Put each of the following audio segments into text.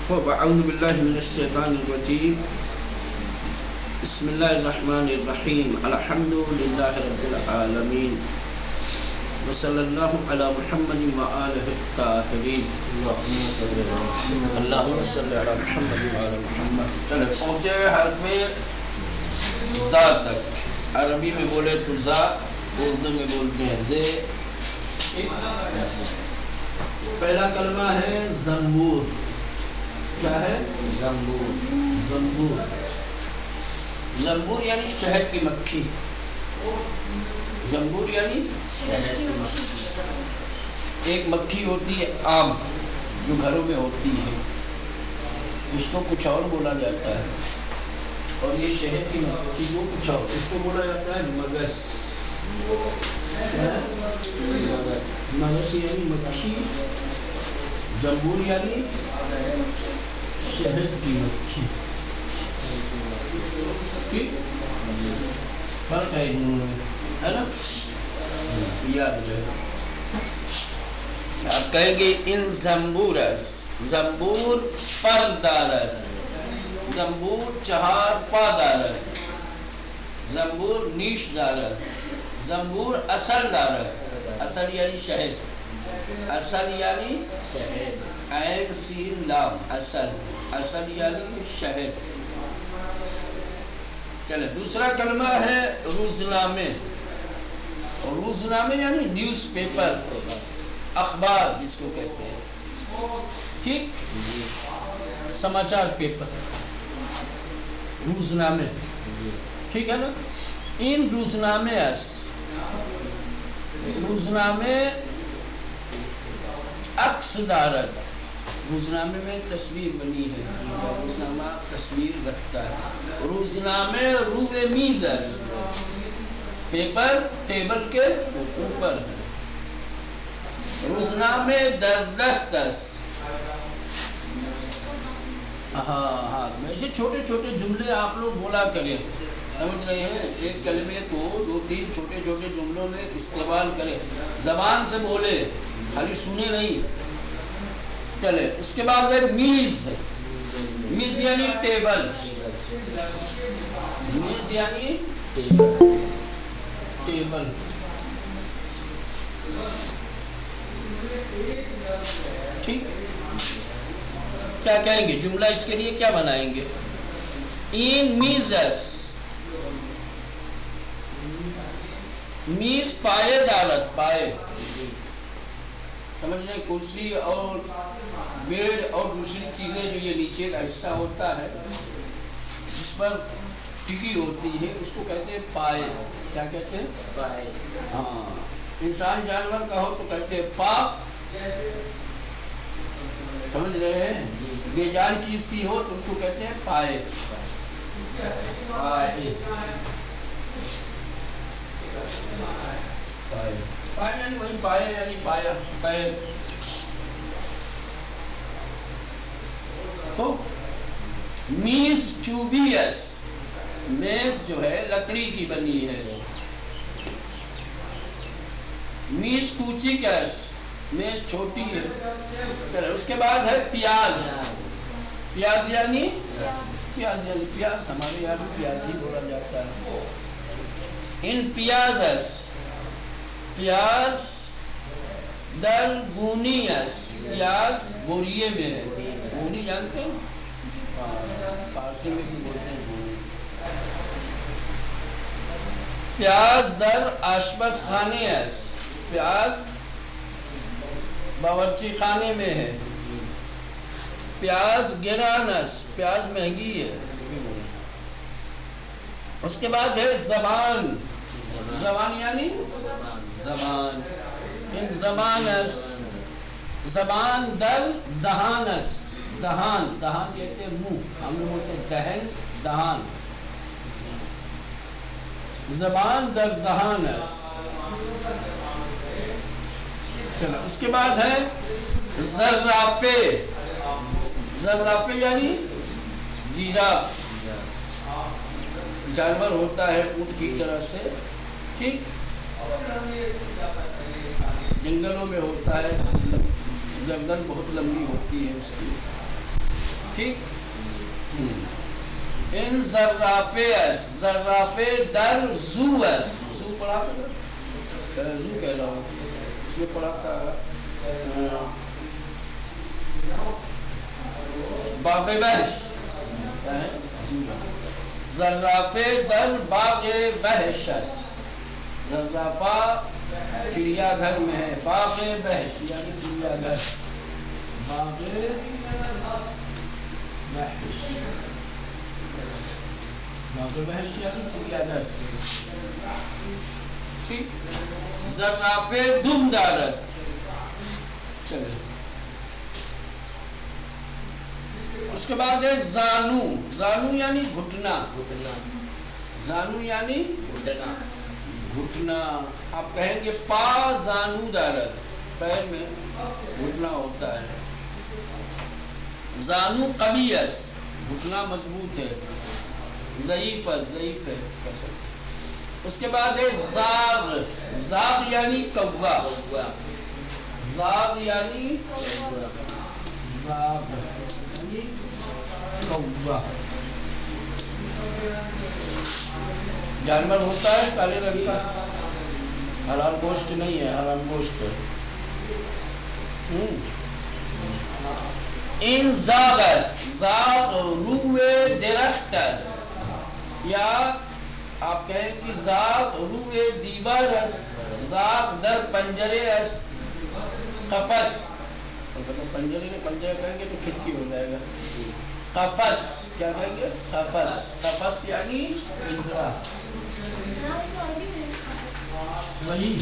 أعوذ بالله من الشيطان الرجيم. بسم الله الرحمن الرحيم. الحمد لله رب العالمين وصلى الله على محمد وآله الطاهرين. اللهم صل على محمد وآل محمد. چلے پہنچے حرف زا تک. عربی میں بولے تو زا، اردو میں بولتے ہیں زے. پہلا کلمہ ہے زنبور. کیا ہے؟ زنبور. زنبور زنبور یعنی شہد کی مکھی. زنبور یعنی شہد کی مکھی. ایک مکھی ہوتی ہے عام جو گھروں میں ہوتی ہے، اس کو کچھ اور بولا جاتا ہے، اور یہ شہد کی مکھی وہ کچھ اور، اس کو بولا جاتا ہے مگس. مگس یعنی مکھی، زنبور یعنی شہد کی مکھی. فرق ہے دونوں میں، ہے نا؟ یاد رہے. آپ کہیں گے ان زنبورس، زنبور پر دارد، زنبور چہار پا دارد، زنبور نیش دارد، زنبور اصل دارد. اصل یعنی شہد، اصل یعنی شہد. عین سین لام اصل، اصل یعنی شہد. چلے دوسرا کلمہ ہے روزنامے. روزنامے یعنی نیوز پیپر، اخبار جس کو کہتے ہیں. ٹھیک، سماچار پیپر، روزنامے. ٹھیک ہے نا؟ ان روزنامے روزنامے عکس دارد. روزنامے میں تصویر بنی ہے، روزنامہ تصویر رکھتا ہے. روزنامے روبے میز است، پیپر ٹیبل کے اوپر ہے. روزنامے در دست است. ہاں ایسے چھوٹے چھوٹے جملے آپ لوگ بولا کریں. سمجھ رہے ہیں؟ ایک کلمے کو دو تین چھوٹے چھوٹے جملوں میں استعمال کریں، زبان سے بولے، خالی سنے نہیں. چلے اس کے بعد ہے میز. میز یعنی ٹیبل. میز یعنی ٹیبل. ٹھیک، کیا کہیں گے؟ جملہ اس کے لیے کیا بنائیں گے؟ این میزس، میز پائے دارد، پائے. سمجھ لیں، کرسی اور بیڈ اور دوسری چیزیں جو یہ نیچے کا حصہ ہوتا ہے جس پر ٹکی ہوتی ہے اس کو کہتے ہیں پائے. کیا کہتے ہیں؟ پائے. ہاں، انسان جانور کا ہو تو کہتے ہیں پا. سمجھ رہے ہیں؟ بے جان چیز کی ہو تو اس کو کہتے ہیں پائے. پائے پائے یعنی وہی پائے یعنی پایا پیر. تو میز چوبیس، میز جو ہے لکڑی کی بنی ہے. میز کوچی کیس، میز چھوٹی ہے. اس کے بعد ہے پیاز. پیاز یعنی پیاز، ہمارے یہاں بھی پیاز ہی بولا جاتا ہے. ان پیازس، پیاز در گونیس، پیاز بوریے میں ہے. گونی جانتے ہیں؟ فارسی میں بھی بولتے ہیں گونی. پیاز در آشپز خانے اس، پیاز باورچی خانے میں ہے. پیاز گرانس، پیاز مہنگی ہے. اس کے بعد ہے زبان. زبان یعنی زبان. ان زبانس، زبان در دہانس، دہان، دہان کہتے ہیں منہ، ہم لوگ بولتے ہیں دہن، دہان. زبان در دہانس. چلو اس کے بعد ہے زرافے. زرافے یعنی جیراف، جانور ہوتا ہے اونٹ کی طرح سے. ٹھیک، جنگلوں میں ہوتا ہے، گردن بہت لمبی ہوتی ہے اس کی. ٹھیک. ان زرافیس، زرافے در زوس، زو پڑھا تھا، زو کہہ رہا ہوں، اس میں پڑھا تھا باغ وحش. زرافے در باغ وحشس، زرافہ چڑیا گھر میں ہے، باغ وحش یعنی چڑیا گھر، باغ وحش، باغ وحش یعنی چڑیا گھر. ٹھیک. زرافے دم دارد. چلے اس کے بعد ہے زانو. زانو یعنی گھٹنا، زانو یعنی گھٹنا. آپ کہیں گے پا زانو دارد، پیر میں گھٹنا ہوتا ہے. زانو قویس، گھٹنا مضبوط ہے. ضعیف ضعیف ہے. اس کے بعد ہے زاغ. زاغ یعنی کوا، زاغ یعنی زاغ یعنی کوا. جانور ہوتا ہے کالے رنگ کا، حلال گوشت نہیں ہے، حرام گوشت ہے. ان زاغس، زاغ روئے درختس، یا آپ کہیں کہ زاغ روئے دیوارس، زاغ در پنجرے اس، قفس. پنجرے نے پنجرے کہیں گے تو کھڑکی ہو جائے گا. قفس کیا کہیں گے؟ قفس. قفس یعنی پنجرا. وہی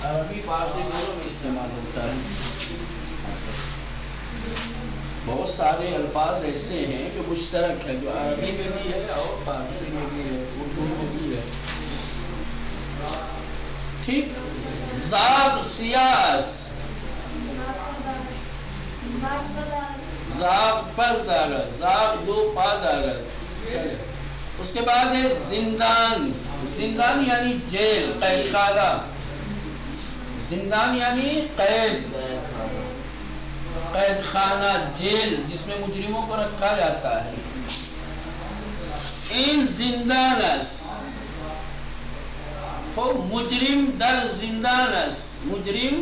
عربی فارسی دونوں میں استعمال ہوتا ہے. بہت سارے الفاظ ایسے ہیں جو مشترک ہیں، جو عربی میں بھی ہے اور فارسی میں بھی ہے، اردو میں بھی ہے. ٹھیک. زاغ سیاس، زاغ پر دارد، زاغ دو پا دارد. چلے اس کے بعد ہے زندان. زندان یعنی جیل، قید خانہ. زندان یعنی قید، قید خانہ، جیل جس میں مجرموں کو رکھا جاتا ہے. ان زندانس، مجرم در زندانس، مجرم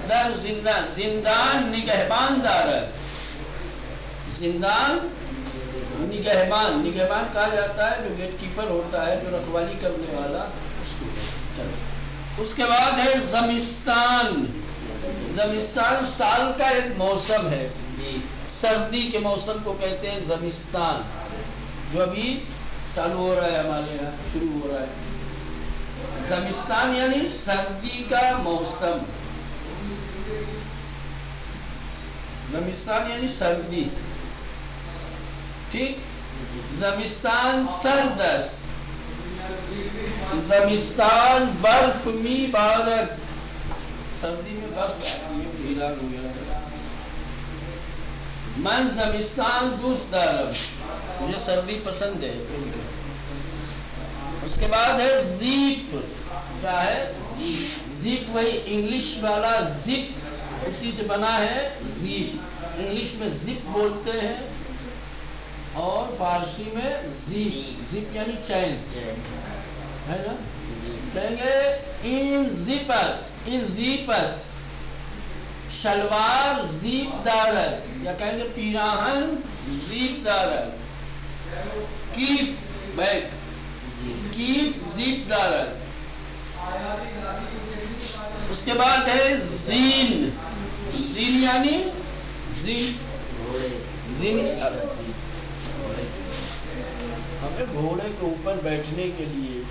در زندان. زندان نگہبان دارد، زندان نگہبان. نگہبان کہا جاتا ہے جو گیٹ کیپر ہوتا ہے، جو رکھوالی کرنے والا، اس کو. چلو اس کے بعد ہے زمستان. زمستان سال کا ایک موسم ہے، سردی کے موسم کو کہتے ہیں زمستان، جو ابھی چالو ہو رہا ہے، ہمارے یہاں شروع ہو رہا ہے. زمستان یعنی سردی کا موسم، زمستان یعنی سردی. ٹھیک. زمستان سردس، زمستان برف می بارد، سردی میں برف آتی ہے، ایران وغیرہ. من زمستان دوست دارم، مجھے سردی پسند ہے. اس کے بعد ہے زیپ. کیا ہے؟ زیپ وہی انگلش والا زپ، اسی سے بنا ہے زیپ. انگلش میں زپ بولتے ہیں اور فارسی میں زیپ. زپ یعنی چین ہے نا. کہیں گے ان زیپس، ان زیپس شلوار زیپ دارد، یا کہیں گے پیراہن زیپ دارد. کیف بیگ، کیف زیپ دارد. اس کے بعد ہے زین. زین یعنی زین، زین ہمیں گھوڑے کے اوپر بیٹھنے کے لیے،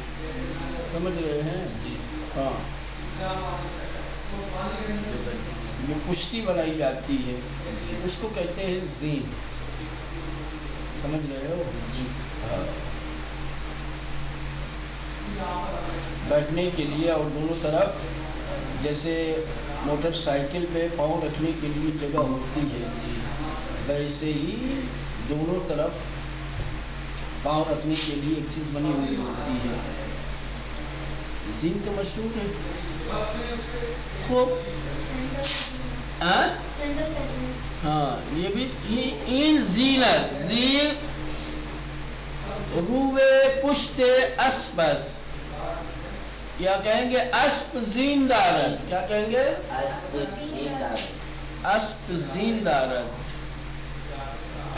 سمجھ رہے ہیں؟ ہاں، یہ کشتی بنائی جاتی ہے، اس کو کہتے ہیں زین. سمجھ رہے ہو؟ جی ہاں. بیٹھنے کے لیے، اور دونوں طرف جیسے موٹر سائیکل پہ پاؤں رکھنے کے لیے جگہ ہوتی ہے، ویسے ہی دونوں طرف پاؤں رکھنے کے لیے ایک چیز بنی ہوئی ہوتی ہے. زین تو مشہور ہے. خوب ہاں، یہ بھی این زینس زین روے پشت اسپس، یا کہیں گے اسپ زین دارد، کیا کہیں گے اسپ زین دارد.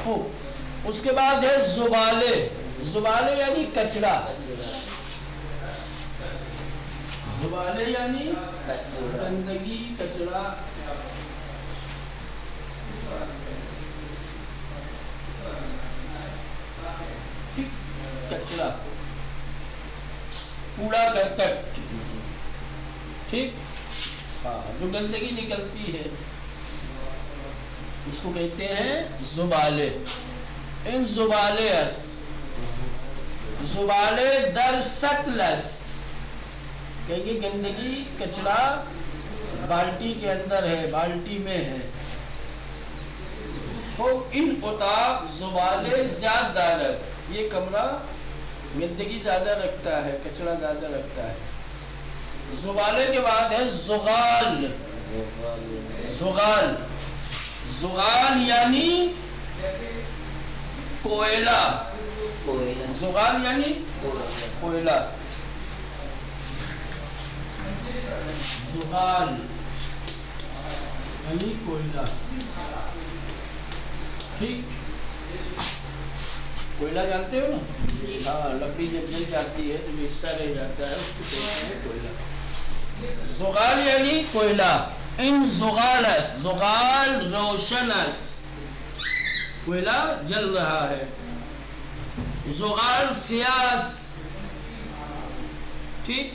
خوب، اس کے بعد ہے زبالے. زبالے یعنی کچرا. زبالے یعنی گندگی، کچرا. ٹھیک، کچرا، کوڑا کرکٹ. ٹھیک، ہاں، جو گندگی نکلتی ہے اس کو کہتے ہیں زبالے. ان زبالے اس زبالے در سطلس، کہ یہ گندگی کچرا بالٹی کے اندر ہے، بالٹی میں ہے. تو ان اتاق زبالے زیادہ دارد، یہ کمرہ گندگی زیادہ رکھتا ہے، کچرا زیادہ رکھتا ہے. زبالے کے بعد ہے زغال. زغال، زغال یعنی کوئلہ. زغال یعنی کوئلہ. زغال یعنی کوئلہ. ٹھیک، کوئلہ جانتے ہو نا؟ ہاں، لکڑی جب جل جاتی ہے تو جو حصہ رہ جاتا ہے اس کو کہتے ہیں کوئلہ. زغال یعنی کوئلہ. ان زغالس، زغال روشنس، کوئلہ جل رہا ہے. زغال سیاس. ٹھیک،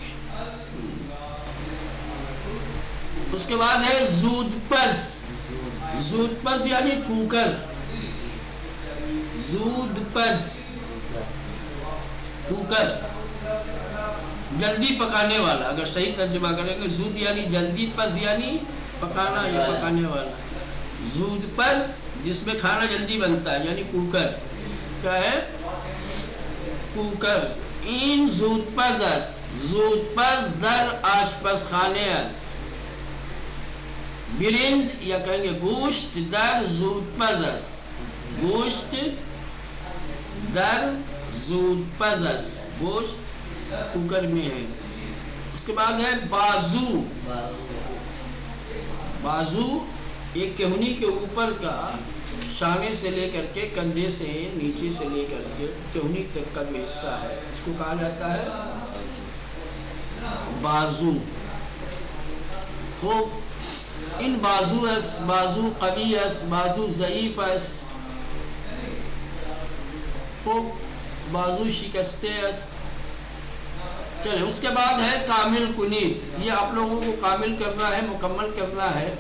اس کے بعد ہے زودپز. زودپز یعنی کوکر. زودپز کوکر، جلدی پکانے والا. اگر صحیح ترجمہ کریں گے، زود یعنی جلدی، پز یعنی پکانا یا پکانے والا. زودپز جس میں کھانا جلدی بنتا ہے، یعنی کوکر. کیا ہے؟ کوکر. این زودپز است، زودپز در آشپز خانے است. برنج یا کہیں گے گوشت در زودپز است، گوشت در زودپز است، گوشت کوکر میں ہے. اس کے بعد ہے بازو. بازو ایک کہنی کے اوپر کا، شانے سے لے کر کے کندھے سے نیچے سے لے کر کے کہنی تک کا جو حصہ ہے اس کو کہا جاتا ہے بازو. خوب، ان بازو اس، بازو قوی اس، بازو ضعیف اس. خوب، بازو شکستے اس. چلے، اس کے بعد ہے کامل کنیت. یہ آپ لوگوں کو کامل کرنا ہے، مکمل کرنا ہے.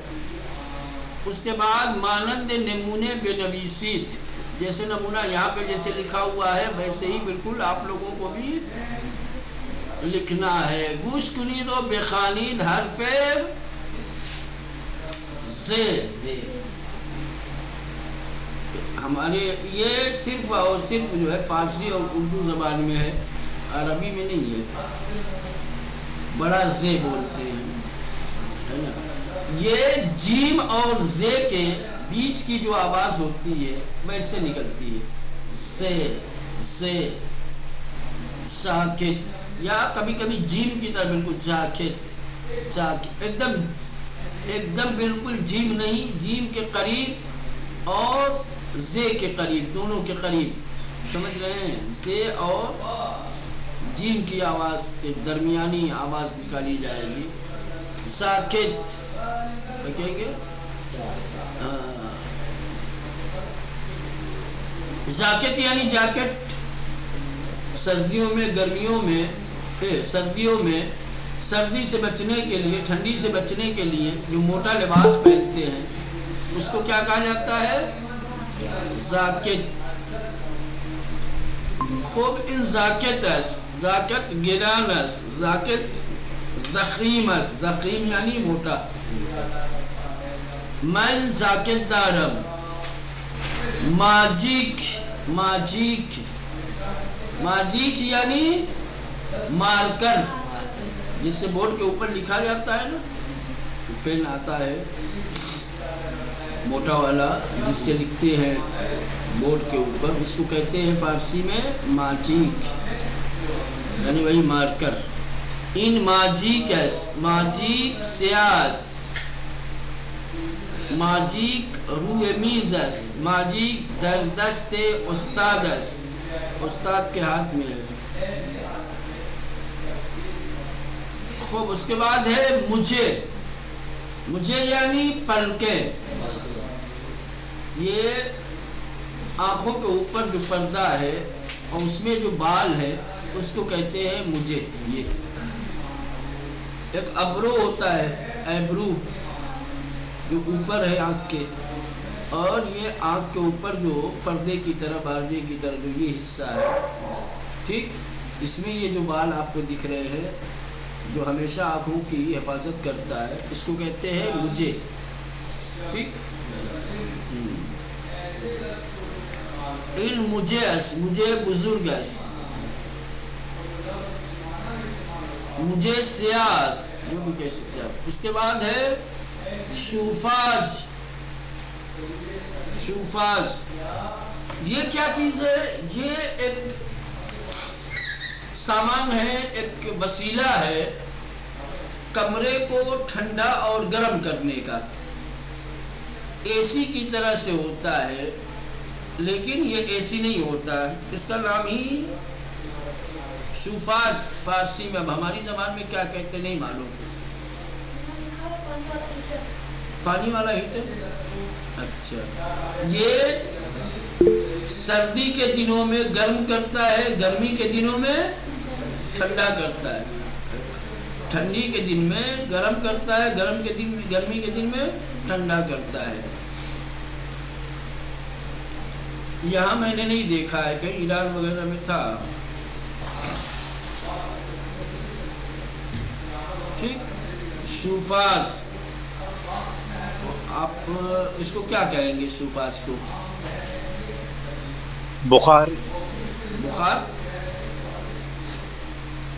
اس کے بعد مانند نمونے بنویسید، جیسے نمونہ یہاں پہ جیسے لکھا ہوا ہے ویسے ہی بالکل آپ لوگوں کو بھی لکھنا ہے. گوش کنید و بخانید حرف سے. ہمارے یہ صرف اور صرف جو ہے فارسی اور اردو زبان میں ہے، عربی میں نہیں ہے. بڑا زے بولتے ہیں، ہے نا. یہ جیم اور زے کے بیچ کی جو آواز ہوتی ہے ویسے نکلتی ہے. زے، زے، ساکت، یا کبھی کبھی جیم کی طرح بالکل ساکت. ساکت ایک دم بالکل جیم نہیں، جیم کے قریب اور زے کے قریب، دونوں کے قریب. سمجھ رہے ہیں؟ زے اور جیم کی آواز کے درمیانی آواز نکالی جائے گی. ساکت کہیں گے. جاکٹ یعنی جاکٹ سردیوں میں، گرمیوں میں، سردیوں میں سردی سے بچنے کے لیے، ٹھنڈی سے بچنے کے لیے جو موٹا لباس پہنتے ہیں اس کو کیا کہا جاتا ہے؟ جاکٹ. خوب، ان زاکتس، زاکت گرانس، زاکت زخیمس، زخیم یعنی موٹا. من زاکت دارم. ماجیک، ماجیک، ماجیک یعنی مارکر، جس سے بورڈ کے اوپر لکھا جاتا ہے نا، پین آتا ہے. موٹا والا جس سے لکھتے ہیں بورڈ کے اوپر، اس کو کہتے ہیں فارسی میں ماجیک، یعنی وہی مارکر. این ماجیک است، ماجیک سیاه است، ماجیک روی میز است، ماجیک در دست استاد است، استاد کے ہاتھ میں ہے. خوب، اس کے بعد ہے مجھے. مجھے یعنی پلکیں، یہ آنکھوں کے اوپر جو پردہ ہے اور اس میں جو بال ہے اس کو کہتے ہیں مجھے. یہ ایک ابرو ہوتا ہے، ایبرو جو اوپر ہے آنکھ کے، اور یہ آنکھ کے اوپر جو پردے کی طرح بارجے کی طرح جو یہ حصہ ہے، ٹھیک، اس میں یہ جو بال آپ کو دکھ رہے ہیں جو ہمیشہ آنکھوں کی حفاظت کرتا ہے، اس کو کہتے ہیں مجھے. ٹھیک. این مجھے اس، مجھے بزرگ اس، مجھے سیاس، جو بھی کہہ سکتے ہیں. اس کے بعد ہے شوفاج. شوفاج یہ کیا چیز ہے؟ یہ ایک سامان ہے، ایک وسیلہ ہے کمرے کو ٹھنڈا اور گرم کرنے کا. اے سی کی طرح سے ہوتا ہے لیکن یہ اے سی نہیں ہوتا. اس کا نام ہی شوفاج فارسی میں. اب ہماری زبان میں کیا کہتے نہیں معلوم. پانی والا ہیٹر. اچھا، یہ سردی کے دنوں میں گرم کرتا ہے، گرمی کے دنوں میں ٹھنڈا کرتا ہے. ٹھنڈی کے دن میں گرم کرتا ہے، گرمی کے دن میں ٹھنڈا کرتا ہے. یہاں میں نے نہیں دیکھا ہے، کہیں ایران وغیرہ میں تھا. ٹھیک. شوفاز آپ اس کو کیا کہیں گے؟ شوفاز کو بخار. بخار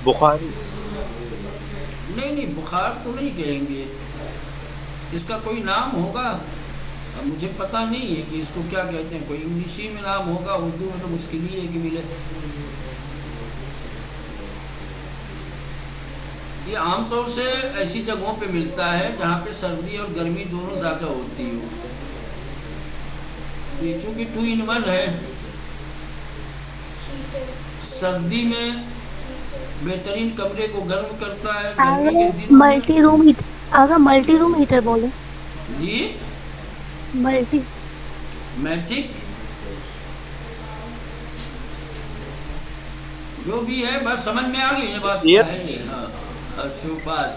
بخاری. نہیں، بخار تو نہیں کہیں گے. اس کا کوئی نام ہوگا، اب مجھے پتا نہیں ہے کہ اس کو کیا کہتے ہیں. کوئی انگلشی میں نام ہوگا، اردو میں تو مشکل ہی ہے کہ ملے. یہ عام طور سے ایسی جگہوں پہ ملتا ہے جہاں پہ سردی اور گرمی دونوں زیادہ ہوتی ہو. یہ چونکہ 2 in 1 ہے، سردی میں بہترین کمرے کو گرم کرتا ہے، گرمی کے دن ملٹی روم ہیٹر. آگا ملٹی روم ہیٹر بولے. جی ملٹی میٹک جو بھی ہے، بس سمجھ میں آ گئی یہ بات یہ ہے نہیں. ہاں، شوفاز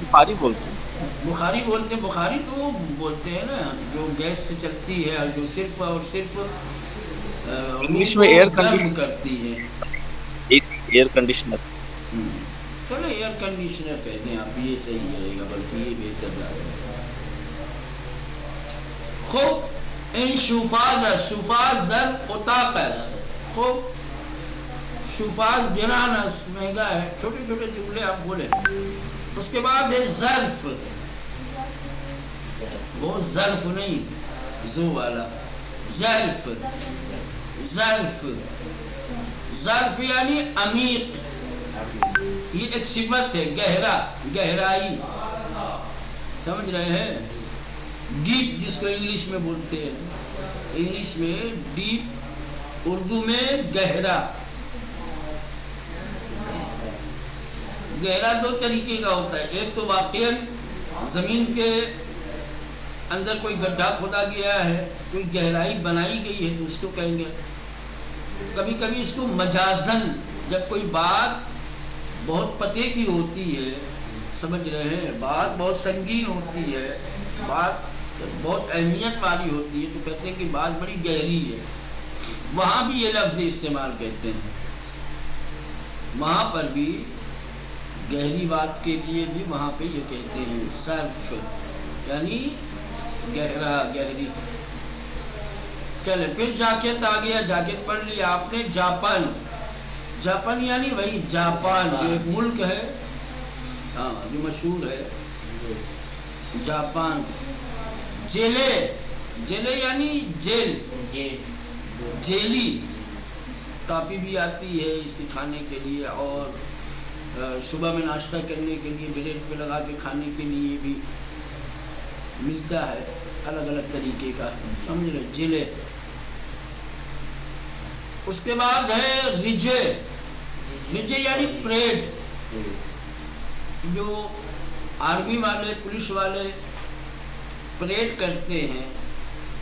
بخاری بولتے ہیں. بخاری بولتے ہیں. بخاری تو وہ بولتے ہیں نا جو گیس سے چلتی ہے اور جو صرف اور صرف روم انگلش کو میں ایئر گرم کرتی ہے. Air conditioner. چلو ایئر کنڈیشنر کہتے ہیں آپ، یہ صحیح رہے گا، بلکہ یہ بہتر رہے گا. خوب، این شوفاز است، شوفاز در اتاق است. خوب، شوفاز گران است، مہنگا ہے. چھوٹے چھوٹے جملے آپ بولیں. اس کے بعد ہے ظرف. وہ ظرف نہیں، زو والا ظرف. ظرف ظرف یعنی عمیق. یہ ایک صفت ہے، گہرا، گہرائی. سمجھ رہے ہیں؟ ڈیپ جس کو انگلش میں بولتے ہیں، انگلش میں ڈیپ، اردو میں گہرا. گہرا 2 طریقے کا ہوتا ہے. ایک تو واقعاً زمین کے اندر کوئی گڈھا کھودا گیا ہے، کوئی گہرائی بنائی گئی ہے تو اس کو کہیں گے. کبھی کبھی اس کو مجازن، جب کوئی بات بہت پتے کی ہوتی ہے، سمجھ رہے ہیں، بات بہت سنگین ہوتی ہے، بات بہت اہمیت والی ہوتی ہے، تو کہتے ہیں کہ بات بڑی گہری ہے. وہاں بھی یہ لفظ استعمال کرتے ہیں. وہاں پر بھی گہری بات کے لیے بھی وہاں پہ یہ کہتے ہیں صرف، یعنی گہرا، گہری. چلے پھر جاکٹ آ گیا. جاکٹ پڑھ لیا آپ نے. جاپان. جاپان یعنی وہی جاپان جو ایک ملک ہے، ہاں، جو مشہور ہے. جاپان. جیلے، جیلے یعنی جیل، جیلی کافی بھی آتی ہے اس کے کھانے کے لیے، اور صبح میں ناشتہ کرنے کے لیے بریڈ پہ لگا کے کھانے کے لیے بھی ملتا ہے، الگ الگ طریقے کا، سمجھ رہے، جیلے۔ اس کے بعد ہے رجے، رجے یعنی پریڈ، جو آرمی والے پولیس والے پریڈ کرتے ہیں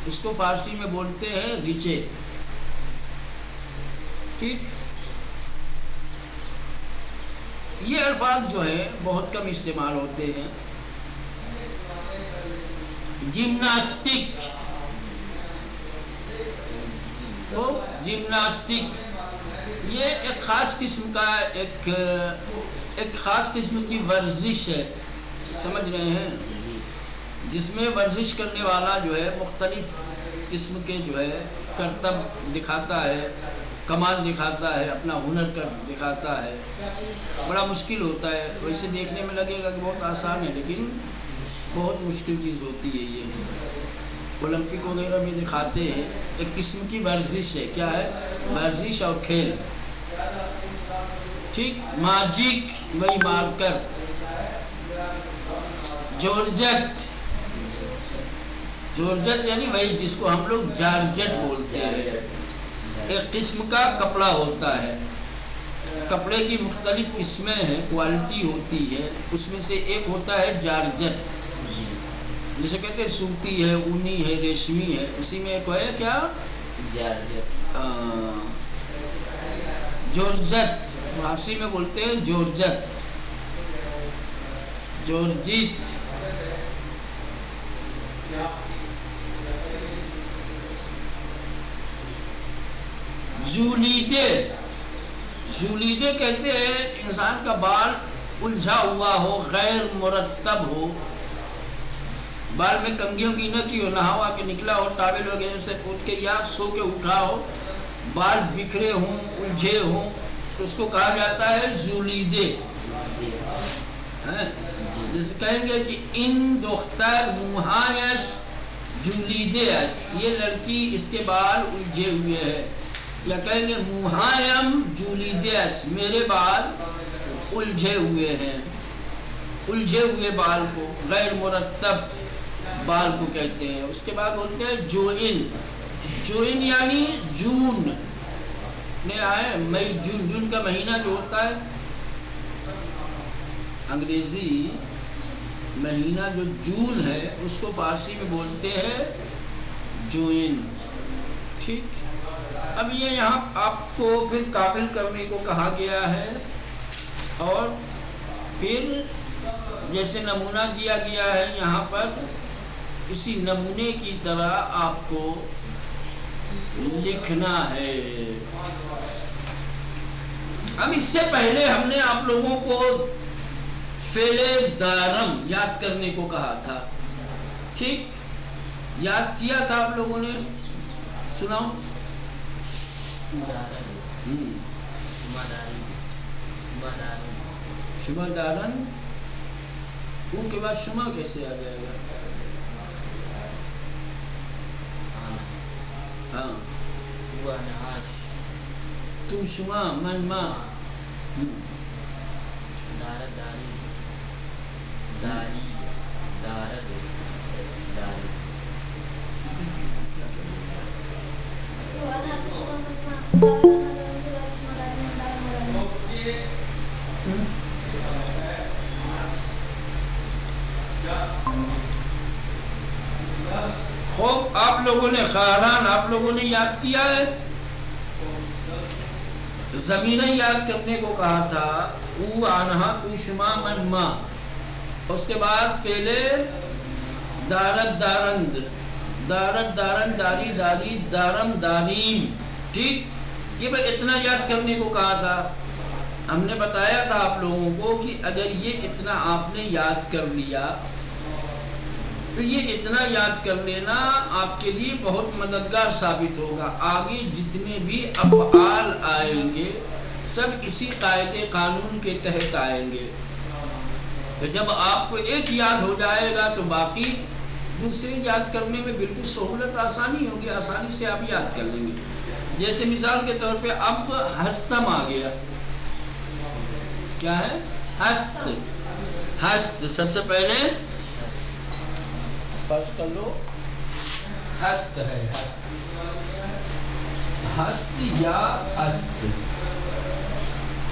اس کو فارسی میں بولتے ہیں رجے، ٹھیک۔ یہ الفاظ جو ہے بہت کم استعمال ہوتے ہیں۔ جمناسٹک، تو جمناسٹک یہ ایک خاص قسم کا ایک خاص قسم کی ورزش ہے، سمجھ رہے ہیں، جس میں ورزش کرنے والا جو ہے مختلف قسم کے جو ہے کرتب دکھاتا ہے، کمال دکھاتا ہے، اپنا ہنر کر دکھاتا ہے۔ بڑا مشکل ہوتا ہے، ویسے دیکھنے میں لگے گا کہ بہت آسان ہے، لیکن بہت مشکل چیز ہوتی ہے۔ یہ اولمپک وغیرہ میں دکھاتے ہیں، ایک قسم کی ورزش ہے۔ کیا ہے؟ ورزش اور کھیل، ٹھیک۔ ماجک وہی مارکر، جورجٹ، جورجٹ یعنی وہی جس کو ہم لوگ جارجٹ بولتے ہیں، ایک قسم کا کپڑا ہوتا ہے۔ کپڑے کی مختلف قسمیں ہیں، کوالٹی ہوتی ہے، اس میں سے ایک ہوتا ہے جارجٹ، جسے کہتے ہیں سوتی ہے، اونی ہے، ریشمی ہے، اسی میں ایک ہے کیا؟ جورجٹ، فارسی میں بولتے ہیں جورجٹ، جورجٹ۔ جولیدے، جولیدے کہتے ہیں انسان کا بال الجھا ہوا ہو، غیر مرتب ہو، بال میں کنگھیوں کی نہ کی ہو، نہا کے نکلا ہو، ٹاول وغیرہ سے پوچھ کے یا سو کے اٹھا ہو، بال بکھرے ہوں، الجھے ہوں، تو اس کو کہا جاتا ہے جولیدے۔ جیسے کہیں گے کہ ان دختر موہایش جولیدے، یہ لڑکی اس کے بال الجھے ہوئے ہے، یا کہیں گے موہایم جولیدیس، میرے بال الجھے ہوئے ہیں۔ الجھے ہوئے بال کو، غیر مرتب بال کو کہتے ہیں۔ اس کے بعد بولتے ہیں جوئن، جوئن یعنی جون میں آئے، مئی جون، جون کا مہینہ جو ہوتا ہے، انگریزی مہینہ جو جون ہے اس کو فارسی میں بولتے ہیں جوئن، ٹھیک۔ اب یہ یہاں آپ کو پھر قابل کرنے کو کہا گیا ہے، اور پھر جیسے نمونہ دیا گیا ہے یہاں پر، اسی نمونے کی طرح آپ کو لکھنا ہے۔ اب اس سے پہلے ہم نے آپ لوگوں کو فعل دارم یاد کرنے کو کہا تھا، ٹھیک، یاد کیا تھا آپ لوگوں نے، سناؤ۔ شمہ دارن، ان کے بعد شمہ کیسے آ جائے گا؟ ہاں، تم شمہ، من ماں، دارت داری، داری دارت داری۔ خوب آپ لوگوں نے خاران آپ لوگوں نے یاد کیا ہے، زمینیں یاد کرنے کو کہا تھا، او آنہا تو شما من ما، اس کے بعد فعل دارت دارند، دارت دارند، داری داری، دارم داریم، ٹھیک۔ یہ بس اتنا یاد کرنے کو کہا تھا۔ ہم نے بتایا تھا آپ لوگوں کو کہ اگر یہ اتنا آپ نے یاد کر لیا تو یہ اتنا یاد کر لینا آپ کے لیے بہت مددگار ثابت ہوگا۔ آگے جتنے بھی افعال آئیں گے سب اسی قاعدے قانون کے تحت آئیں گے۔ تو جب آپ کو ایک یاد ہو جائے گا تو باقی دوسرے یاد کرنے میں بالکل سہولت آسانی ہوگی، آسانی سے آپ یاد کر لیں گے. جیسے مثال کے طور پہ اب ہستم آ گیا. کیا ہے؟ ہست. ہست سب سے پہلے فرض کر لو ہست ہے. ہست ہست یا است.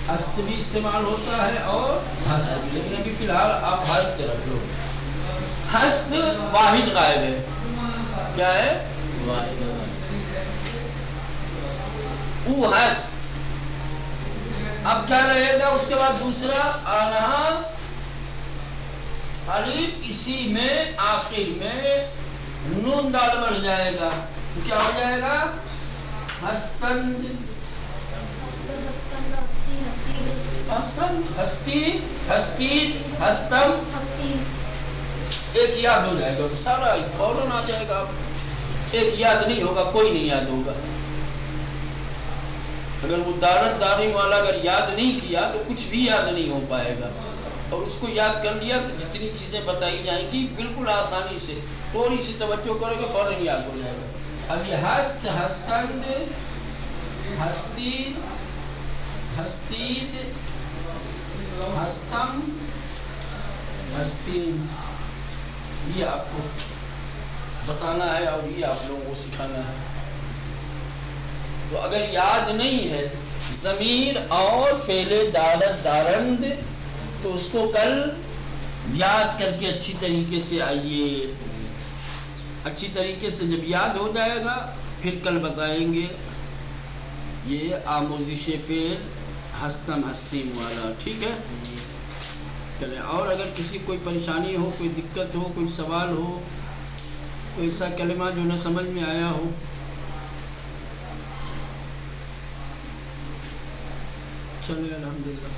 است بھی استعمال ہوتا ہے اور ہست بھی، لیکن ابھی فی الحال آپ ہست رکھ لو. ہست واحد غائب ہے. کیا ہے؟ واحد او ہست. اب کیا رہے گا اس کے بعد دوسرا آنہا الف، اسی میں آخر میں نون دال بڑھ جائے گا تو کیا ہو جائے گا؟ ہستند. ہستم، ہستی، ہستی، ہستم. ایک یاد ہو جائے گا تو سارا فوراً آ جائے گا. ایک یاد نہیں ہوگا، کوئی نہیں یاد ہوگا. اگر وہ دارت داری والا اگر یاد نہیں کیا تو کچھ بھی یاد نہیں ہو پائے گا. اور اس کو یاد کر لیا تو جتنی چیزیں بتائی جائیں گی بالکل آسانی سے، تھوڑی سی توجہ کرو گے فوراً یاد ہو جائے گا. اب یہ ہست، ہستند، ہستی، ہستید، ہستم، ہستین، یہ آپ کو بتانا ہے اور یہ آپ لوگوں کو سکھانا ہے. تو اگر یاد نہیں ہے ضمیر اور فعل دارت دارند تو اس کو کل یاد کر کے اچھی طریقے سے آئیے. اچھی طریقے سے جب یاد ہو جائے گا پھر کل بتائیں گے یہ آموزش فعل ہستم ہستیم والا. ٹھیک ہے چلے. اور اگر کسی کوئی پریشانی ہو، کوئی دقت ہو، کوئی سوال ہو، کوئی ایسا کلمہ جو نہ سمجھ میں آیا ہو. چلے الحمدللہ.